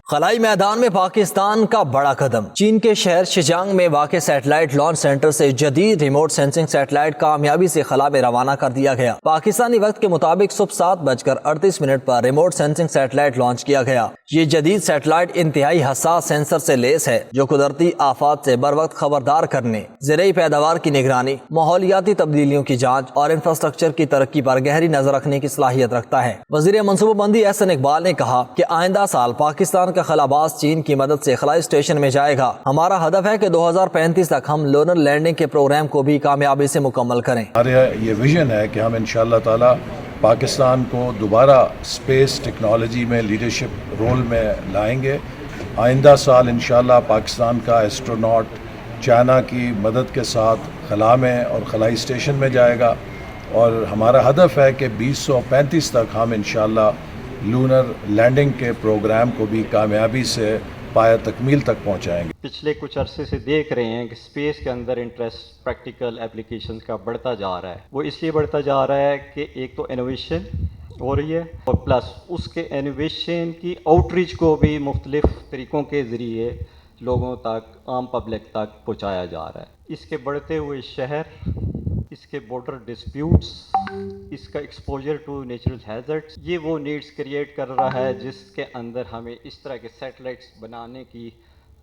خلائی میدان میں پاکستان کا بڑا قدم۔ چین کے شہر شیجانگ میں واقع سیٹلائٹ لانچ سینٹر سے جدید ریموٹ سینسنگ سیٹلائٹ کامیابی سے خلا میں روانہ کر دیا گیا۔ پاکستانی وقت کے مطابق صبح 7:38 پر ریموٹ سینسنگ سیٹلائٹ لانچ کیا گیا۔ یہ جدید سیٹلائٹ انتہائی حساس سینسر سے لیس ہے جو قدرتی آفات سے بر وقت خبردار کرنے، زرعی پیداوار کی نگرانی، ماحولیاتی تبدیلیوں کی جانچ اور انفراسٹرکچر کی ترقی پر گہری نظر رکھنے کی صلاحیت رکھتا ہے۔ وزیر منصوبہ بندی احسن اقبال نے کہا کہ آئندہ سال پاکستان کا خلا باز چین کی مدد سے خلائی اسٹیشن میں جائے گا۔ ہمارا ہدف ہے کہ 2035 تک ہم لونر لینڈنگ کے پروگرام کو بھی کامیابی سے مکمل کریں۔ ہمارا یہ ویژن ہے کہ ہم انشاءاللہ تعالی پاکستان کو دوبارہ اسپیس ٹیکنالوجی میں لیڈرشپ رول میں لائیں گے۔ آئندہ سال انشاءاللہ پاکستان کا ایسٹروناٹ چائنا کی مدد کے ساتھ خلا میں اور خلائی اسٹیشن میں جائے گا، اور ہمارا ہدف ہے کہ 2035 تک ہم انشاءاللہ لونر لینڈنگ کے پروگرام کو بھی کامیابی سے پایہ تکمیل تک پہنچائیں گے۔ پچھلے کچھ عرصے سے دیکھ رہے ہیں کہ اسپیس کے اندر انٹرسٹ پریکٹیکل اپلیکیشنز کا بڑھتا جا رہا ہے۔ وہ اس لیے بڑھتا جا رہا ہے کہ ایک تو انوویشن ہو رہی ہے، اور پلس اس کے انوویشن کی آؤٹ ریچ کو بھی مختلف طریقوں کے ذریعے لوگوں تک، عام پبلک تک پہنچایا جا رہا ہے۔ اس کے بڑھتے ہوئے شہر، اس کے بارڈر ڈسپیوٹس، اس کا ایکسپوجر ٹو نیچرل ہیزرڈس، یہ وہ نیڈز کریٹ کر رہا ہے جس کے اندر ہمیں اس طرح کے سیٹلائٹس بنانے کی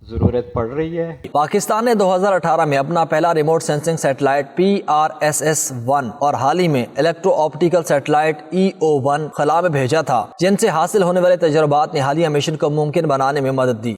ضرورت پڑ رہی ہے۔ پاکستان نے 2018 میں اپنا پہلا ریموٹ سینسنگ سیٹلائٹ PRSS-1 اور حال ہی میں الیکٹرو آپٹیکل سیٹلائٹ EO-1 خلا میں بھیجا تھا، جن سے حاصل ہونے والے تجربات نے حالیہ مشن کو ممکن بنانے میں مدد دی۔